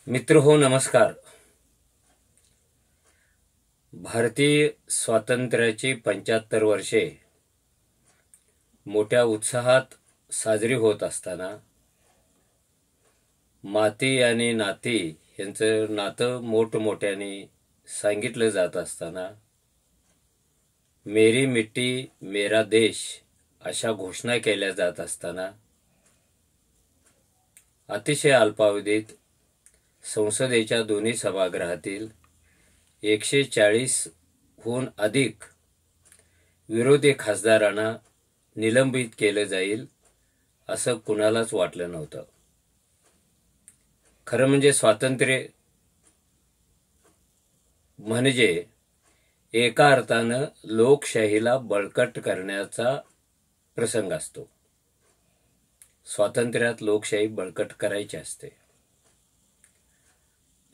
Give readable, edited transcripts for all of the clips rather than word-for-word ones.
मित्र हो नमस्कार. भारतीय स्वातंत्र्याची 75 वर्षे मोठ्या उत्साहात साजरी होत असताना माती आणि नाती यांचं नातं मोठमोठ्याने सांगितलं जात असताना मेरी मिट्टी मेरा देश अशा घोषणा केल्या जात असताना अतिशय अल्पावधीत संसदेच्या दोन्ही सभागृहातील 140हून अधिक विरोधी खासदारांना निलंबित केलं जाईल असं कुणालाच वाटलं नव्हतं. खरं म्हणजे स्वातंत्र्य म्हणजे एका अर्थानं लोकशाहीला बळकट करण्याचा प्रसंग असतो. स्वातंत्र्यात लोकशाही बळकट करायची असते.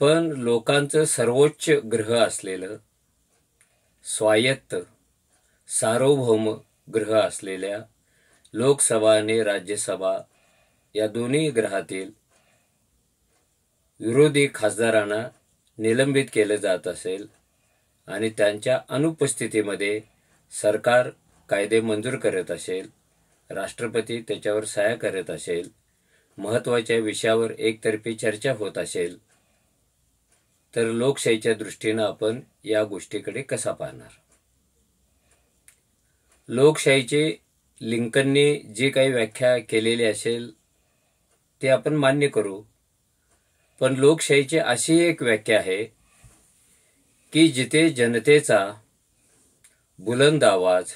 पण लोकांचं सर्वोच्च ग्रह असलेलं स्वायत्त सार्वभौम ग्रह असलेल्या लोकसभा आणि राज्यसभा या दोन्ही ग्रहातील विरोधी खासदारांना निलंबित केलं जात असेल आणि त्यांच्या अनुपस्थितीमध्ये सरकार कायदे मंजूर करत असेल, राष्ट्रपती त्याच्यावर सह्या करत असेल, महत्त्वाच्या विषयावर एकतर्फी चर्चा होत असेल, तर लोकशाहीच्या दृष्टीनं आपण या गोष्टीकडे कसा पाहणार? लोकशाहीची लिंकनने जी काही व्याख्या केलेली असेल ते आपण मान्य करू. पण लोकशाहीची अशी एक व्याख्या आहे की जिथे जनतेचा बुलंद आवाज,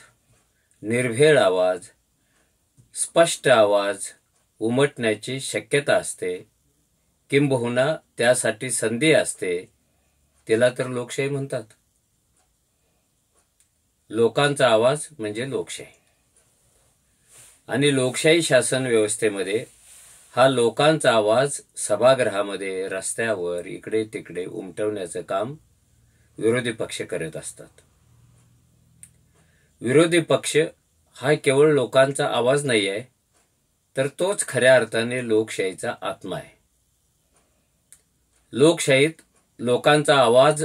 निर्भीड आवाज, स्पष्ट आवाज उमटण्याची शक्यता असते, किंबहुना त्यासाठी संधी असते, तिला तर लोकशाही म्हणतात. लोकांचा आवाज म्हणजे लोकशाही. आणि लोकशाही शासन व्यवस्थेमध्ये हा लोकांचा आवाज सभागृहामध्ये, रस्त्यावर, इकडे तिकडे उमटवण्याचं काम विरोधी पक्ष करत असतात. विरोधी पक्ष हा केवळ लोकांचा आवाज नाही आहे, तर तोच खऱ्या अर्थाने लोकशाहीचा आत्मा आहे. लोकशाहीत लोकांचा आवाज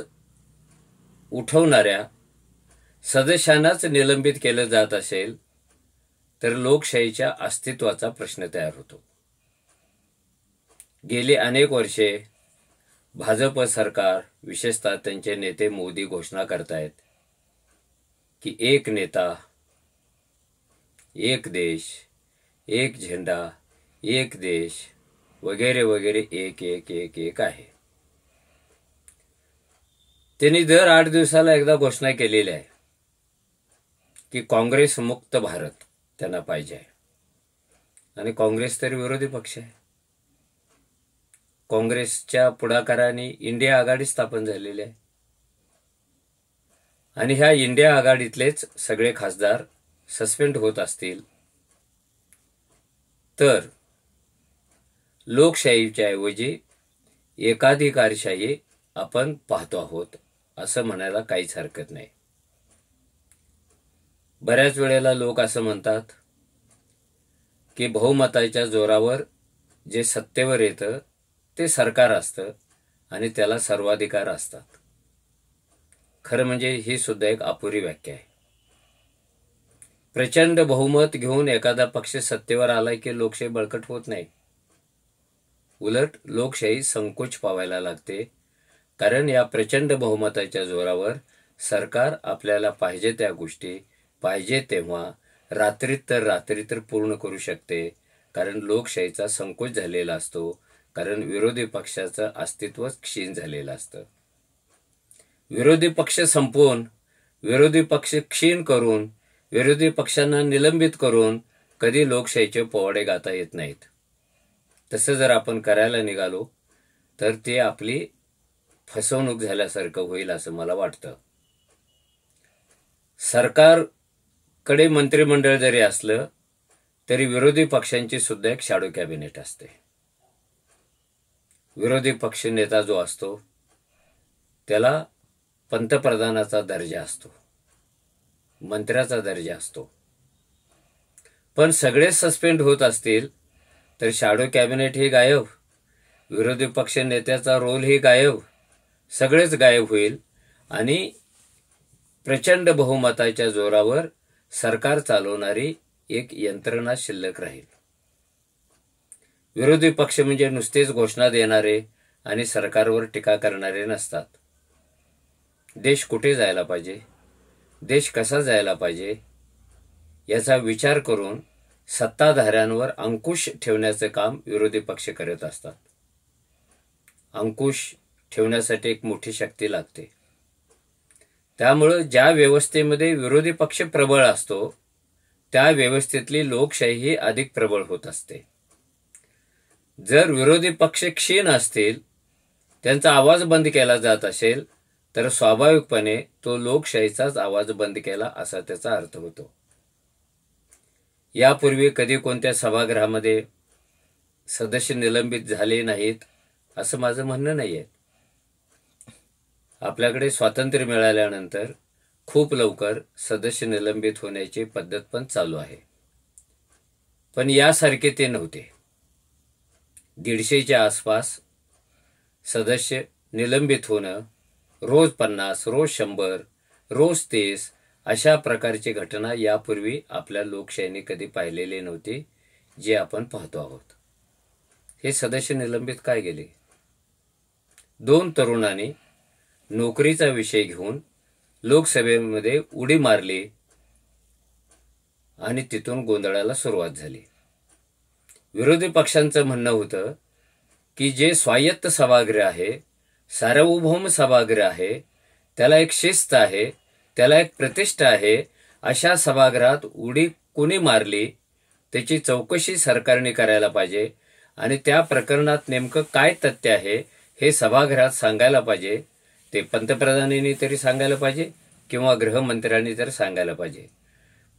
उठवणाऱ्या सदस्यांनाच निलंबित केलं जात असेल तर लोकशाहीच्या अस्तित्वाचा प्रश्न तयार होतो. गेली अनेक वर्षे भाजप सरकार, विशेषतः त्यांचे नेते मोदी घोषणा करतायत की एक नेता, एक देश, एक झेंडा, एक देश वगैरे वगैरे, एक एक एक एक आहे. त्यांनी दर 8 दिवसाला एकदा घोषणा केलेली आहे की काँग्रेस मुक्त भारत त्यांना पाहिजे आहे. आणि काँग्रेस तर विरोधी पक्ष आहे. काँग्रेसच्या पुढाकाराने इंडिया आघाडी स्थापन झालेली आहे. आणि ह्या इंडिया आघाडीतलेच सगळे खासदार सस्पेंड होत असतील तर लोकशाहीच्या ऐवजी एकाधिकारशाही आपण पाहतो आहोत असं म्हणायला काहीच हरकत नाही. बऱ्याच वेळेला लोक असं म्हणतात की बहुमताच्या जोरावर जे सत्तेवर येतं ते सरकार असतं आणि त्याला सर्वाधिकार असतात. खरं म्हणजे ही सुद्धा एक अपुरी व्याख्या आहे. प्रचंड बहुमत घेऊन एखादा पक्ष सत्तेवर आलाय की लोकशाही बळकट होत नाही. उलट लोकशाही संकोच पावायला लागते. कारण या प्रचंड बहुमताच्या जोरावर सरकार आपल्याला पाहिजे त्या गोष्टी पाहिजे तेव्हा रात्रीत तर पूर्ण करू शकते. कारण लोकशाहीचा संकोच झालेला असतो. कारण विरोधी पक्षाचं अस्तित्वच क्षीण झालेलं असतं. विरोधी पक्ष संपवून, विरोधी पक्ष क्षीण करून, विरोधी पक्षांना निलंबित करून कधी लोकशाहीचे पोवाडे गाता येत नाहीत. तसं जर आपण करायला निघालो तर ते आपली फसवणूक झाल्यासारखं होईल असं मला वाटतं. सरकारकडे मंत्रिमंडळ जरी असलं तरी विरोधी पक्षांची सुद्धा एक शॅडो कॅबिनेट असते. विरोधी पक्ष नेता जो असतो त्याला पंतप्रधानाचा दर्जा असतो, मंत्र्याचा दर्जा असतो. पण सगळेच सस्पेंड होत असतील तर शॅडो कॅबिनेट ही गायब. विरोधी पक्ष नेत्याचा रोलही गायब, सगळेच गायब होईल आणि प्रचंड बहुमताच्या जोरावर सरकार चालवणारी एक यंत्रणा शिल्लक राहील. विरोधी पक्ष म्हणजे नुसतेच घोषणा देणारे आणि सरकारवर टीका करणारे नसतात. देश कुठे जायला पाहिजे, देश कसा जायला पाहिजे याचा विचार करून सत्ताधाऱ्यांवर अंकुश ठेवण्याचे काम विरोधी पक्ष करत असतात. अंकुश ठेवण्यासाठी एक मोठी शक्ती लागते. त्यामुळे ज्या व्यवस्थेमध्ये विरोधी पक्ष प्रबळ असतो त्या व्यवस्थेतली लोकशाही अधिक प्रबळ होत असते. जर विरोधी पक्ष क्षीण असतील, त्यांचा आवाज बंद केला जात असेल तर स्वाभाविकपणे तो लोकशाहीचाच आवाज बंद केला असा त्याचा अर्थ होतो. यापूर्वी कधी कोणत्या सभागृहामध्ये सदस्य निलंबित झाले नाहीत असं माझं म्हणणं नाहीये. आपल्याकडे स्वातंत्र्य मिळाल्यानंतर खूप लवकर सदस्य निलंबित होण्याची पद्धत पण चालू आहे. पण यासारखे ते नव्हते. 150च्या आसपास सदस्य निलंबित होणं, रोज 50, रोज 100, रोज 30 अशा प्रकारची घटना यापूर्वी आपल्या लोकशाहीने कधी पाहिलेली नव्हती, जे आपण पाहतो आहोत. हे सदस्य निलंबित काय गेले? 2 तरुणांनी नोकरीचा विषय घेऊन लोकसभेमध्ये उडी मारली आणि तिथून गोंधळाला सुरुवात झाली. विरोधी पक्षांचं म्हणणं होतं की जे स्वायत्त सभागृह आहे, सार्वभौम सभागृह आहे, त्याला एक शिस्त आहे, त्याला एक प्रतिष्ठा आहे, अशा सभागृहात उडी कोणी मारली त्याची चौकशी सरकारने करायला पाहिजे आणि त्या प्रकरणात नेमकं काय तथ्य आहे हे सभागृहात सांगायला पाहिजे. ते पंतप्रधानांनी तरी सांगायला पाहिजे किंवा गृहमंत्र्यांनी तर सांगायला पाहिजे.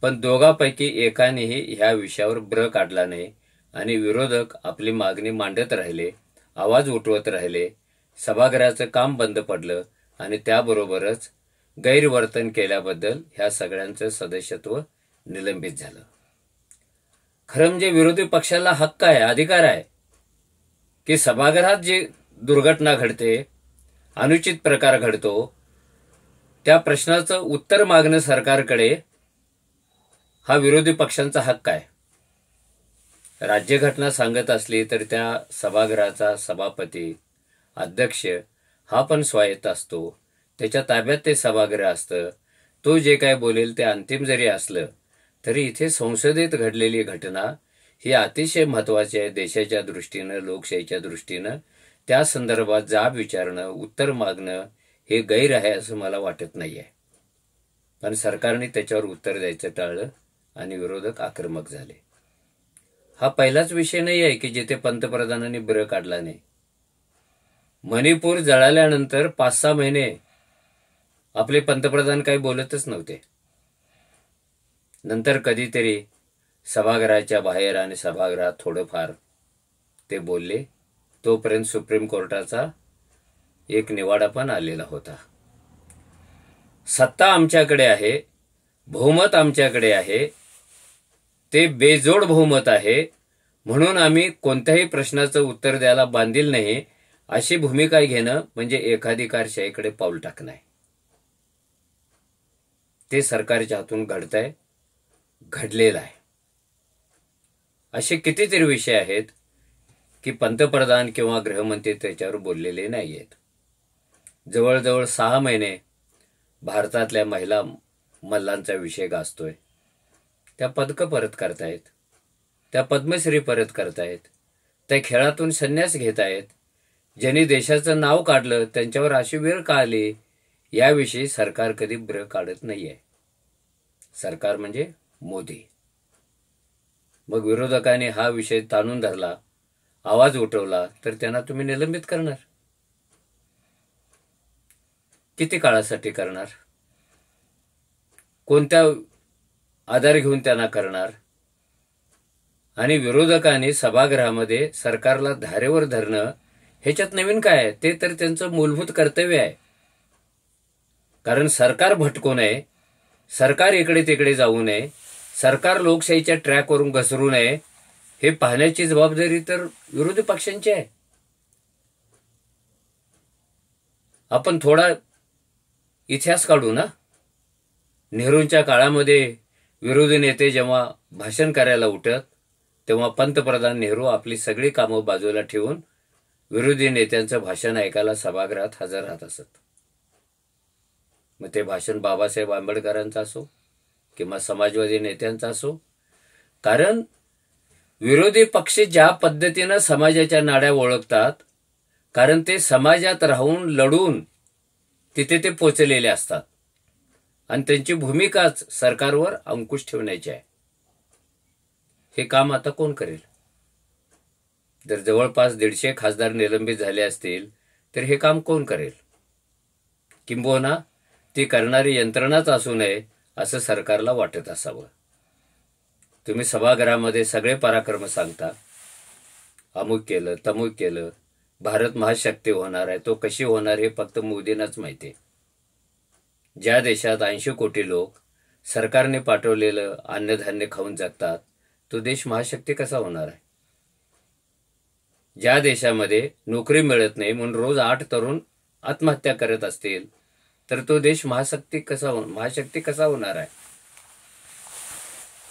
पण दोघांपैकी एकानेही ह्या विषयावर ब्र काढला नाही आणि विरोधक आपली मागणी मांडत राहिले, आवाज उठवत राहिले. सभागृहाचं काम बंद पडलं आणि त्याबरोबरच गैरवर्तन केल्याबद्दल ह्या सगळ्यांचं सदस्यत्व निलंबित झालं. खरं म्हणजे विरोधी पक्षाला हक्क आहे, अधिकार आहे की सभागृहात जे दुर्घटना घडते, अनुचित प्रकार घडतो, त्या प्रश्नाचं उत्तर मागणं सरकारकडे हा विरोधी पक्षांचा हक्क आहे. राज्यघटना सांगत असली तर त्या सभागृहाचा सभापती, अध्यक्ष हा पण स्वायत्त असतो. त्याच्या ताब्यात ते सभागृह असतं. तो जे काय बोलेल ते अंतिम जरी असलं तरी इथे संसदेत घडलेली घटना ही अतिशय महत्वाची आहे देशाच्या दृष्टीनं, लोकशाहीच्या दृष्टीनं. त्या संदर्भात जाब विचारणं, उत्तर मागणं हे गैर आहे असं मला वाटत नाहीये. पण सरकारने त्याच्यावर उत्तर द्यायचं टाळलं आणि विरोधक आक्रमक झाले. हा पहिलाच विषय नाही आहे की जिथे पंतप्रधानांनी ब्र काढला नाही. मणिपूर जळाल्यानंतर 5-6 महिने आपले पंतप्रधान काही बोलतच नव्हते. नंतर कधीतरी सभागृहाच्या बाहेर आणि सभागृहात थोडंफार ते बोलले. तोपर्यंत सुप्रीम कोर्टाचा एक निवाडा पण आलेला होता. सत्ता आमच्याकडे आहे, बहुमत आमच्याकडे आहे, ते बेजोड बहुमत आहे, म्हणून आम्ही कोणत्याही प्रश्नाचं उत्तर द्यायला बांधील नाही अशी भूमिका घेणं म्हणजे एकाधिकारशाहीकडे पाऊल टाकणं आहे. ते सरकारच्या हातून घडतंय, घडलेलं आहे. असे कितीतरी विषय आहेत की पंतप्रधान किंवा गृहमंत्री त्याच्यावर बोललेले नाहीयेत. जवळजवळ 6 महिने भारतातल्या महिला मल्लांचा विषय गाजतोय. त्या पदकं परत करतायत, त्या पद्मश्री परत करतायत, त्या खेळातून संन्यास घेत आहेत. ज्यांनी देशाचं नाव काढलं त्यांच्यावर अशी वेळ का आली याविषयी सरकार कधी ब्र काढत नाहीये. सरकार म्हणजे मोदी. मग विरोधकांनी हा विषय ताणून धरला, आवाज उठवला तर त्यांना तुम्ही निलंबित करणार. किती काळासाठी करणार? कोणत्या आधार घेऊन त्यांना करणार? आणि विरोधकांनी सभागृहामध्ये सरकारला धारेवर धरणं ह्याच्यात नवीन काय आहे? ते तर त्यांचं मूलभूत कर्तव्य आहे. कारण सरकार भटकू नये, सरकार इकडे तिकडे जाऊ नये, सरकार लोकशाहीच्या ट्रॅकवरून घसरू नये हे पाहण्याची जबाबदारी तर विरोधी पक्षांची आहे. आपण थोडा इतिहास काढू ना. नेहरूंच्या काळामध्ये विरोधी नेते जेव्हा भाषण करायला उठत तेव्हा पंतप्रधान नेहरू आपली सगळी कामं बाजूला ठेवून विरोधी नेत्यांचं भाषण ऐकायला सभागृहात हजर राहत असत. मग ते भाषण बाबासाहेब आंबेडकरांचं असो किंवा समाजवादी नेत्यांचा असो, कारण विरोधी पक्ष ज्या पद्धतीनं समाजाच्या नाड्या ओळखतात, कारण ते समाजात राहून लढून तिथे ते पोचलेले असतात आणि त्यांची भूमिकाच सरकारवर अंकुश ठेवण्याची आहे. हे काम आता कोण करेल? जर जवळपास 150 खासदार निलंबित झाले असतील तर हे काम कोण करेल? किंबहुना ती करणारी यंत्रणाच असू नये असं सरकारला वाटत असावं. तुम्ही सभागृहामध्ये सगळे पराक्रम सांगता, अमुक केलं तमुक केलं, भारत महाशक्ती होणार आहे, तो कशी होणार हे फक्त मोदींनाच माहिती आहे. ज्या देशात 80 कोटी लोक सरकारने पाठवलेलं अन्नधान्य खाऊन जगतात, तो देश महाशक्ती कसा होणार आहे? ज्या देशामध्ये नोकरी मिळत नाही म्हणून रोज 8 तरुण आत्महत्या करत असतील तर तो देश महाशक्ती कसा होणार आहे?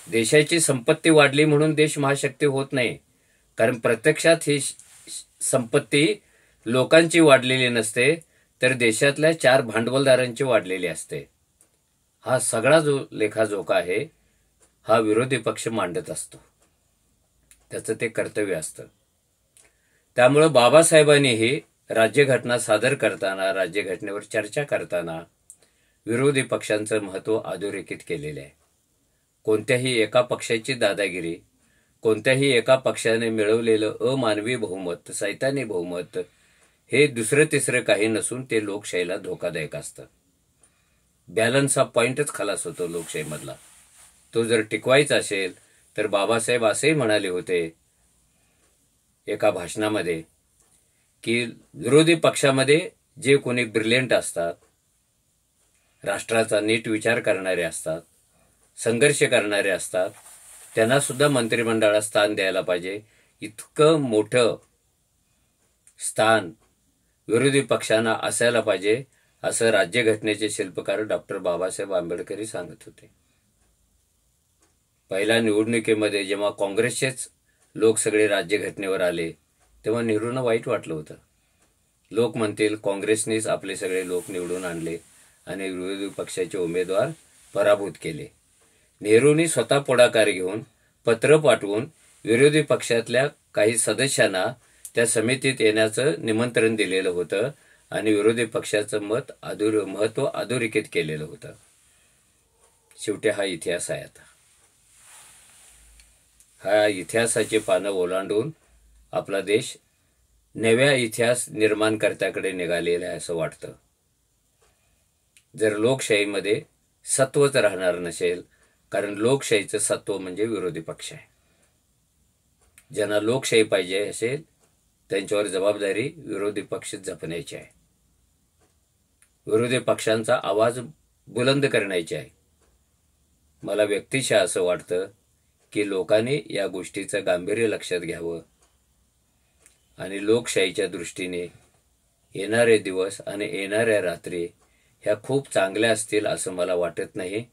देशाची संपत्ती वाढली म्हणून देश महाशक्ती होत नाही, कारण प्रत्यक्षात ही संपत्ती लोकांची वाढलेली नसते तर देशातल्या 4 भांडवलदारांची वाढलेली असते. हा सगळा जो लेखाजोखा आहे हा विरोधी पक्ष मांडत असतो, त्याचं ते कर्तव्य असतं. त्यामुळे बाबासाहेबांनीही राज्यघटना सादर करताना, राज्यघटनेवर चर्चा करताना विरोधी पक्षांचं महत्त्व अधोरेखित केलेले आहे. कोणत्याही एका पक्षाची दादागिरी, कोणत्याही एका पक्षाने मिळवलेलं अमानवी बहुमत, सैतानी बहुमत हे दुसरं तिसरं काही नसून ते लोकशाहीला धोकादायक असतं. बॅलन्स हा पॉइंटच खलास होतो लोकशाहीमधला. तो जर टिकवायचा असेल तर बाबासाहेब असेही म्हणाले होते एका भाषणामध्ये की विरोधी पक्षामध्ये जे कोणी ब्रिलियंट असतात, राष्ट्राचा नीट विचार करणारे असतात, संघर्ष करणारे असतात, त्यांना सुद्धा मंत्रिमंडळात स्थान द्यायला पाहिजे. इतकं मोठं स्थान विरोधी पक्षांना असायला पाहिजे असं राज्यघटनेचे शिल्पकार डॉक्टर बाबासाहेब आंबेडकर सांगत होते. पहिल्या निवडणुकीमध्ये जेव्हा काँग्रेसचेच लोक सगळे राज्यघटनेवर आले तेव्हा नेहरूंना वाईट वाटलं होतं. लोक म्हणतील काँग्रेसनेच आपले सगळे लोक निवडून आणले आणि विरोधी पक्षाचे उमेदवार पराभूत केले. नेहरूंनी स्वतः पुढाकार घेऊन पत्र पाठवून विरोधी पक्षातल्या काही सदस्यांना त्या समितीत येण्याचं निमंत्रण दिलेलं होतं आणि विरोधी पक्षाचं महत्त्व अधोरेखित केलेलं होतं. शेवटी हा इतिहास आहे. आता हा इतिहासाची पानं ओलांडून आपला देश नव्या इतिहास निर्माणकर्त्याकडे निघालेला आहे असं वाटतं. जर लोकशाहीमध्ये सत्वच राहणार नसेल, कारण लोकशाहीचं सत्व म्हणजे विरोधी पक्ष आहे. ज्यांना लोकशाही पाहिजे असेल त्यांच्यावर जबाबदारी विरोधी पक्ष जपण्याची आहे. विरोधी पक्षांचा आवाज बुलंद करण्याची आहे. मला व्यक्तिशः असं वाटतं की लोकांनी या गोष्टीचं गांभीर्य लक्षात घ्यावं आणि लोकशाहीच्या दृष्टीने येणारे दिवस आणि येणाऱ्या रात्री ह्या खूप चांगल्या असतील असं मला वाटत नाही.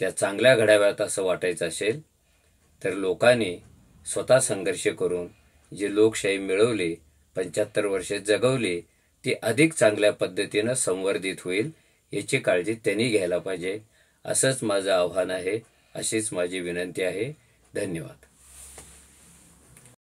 त्या चांगल्या घडाव्यात असं वाटायचं असेल तर लोकांनी स्वतः संघर्ष करून जी लोकशाही मिळवली, 75 वर्षे जगवली, ती अधिक चांगल्या पद्धतीनं संवर्धित होईल याची काळजी त्यांनी घ्यायला पाहिजे. असंच माझं आव्हान आहे, अशीच माझी विनंती आहे. धन्यवाद.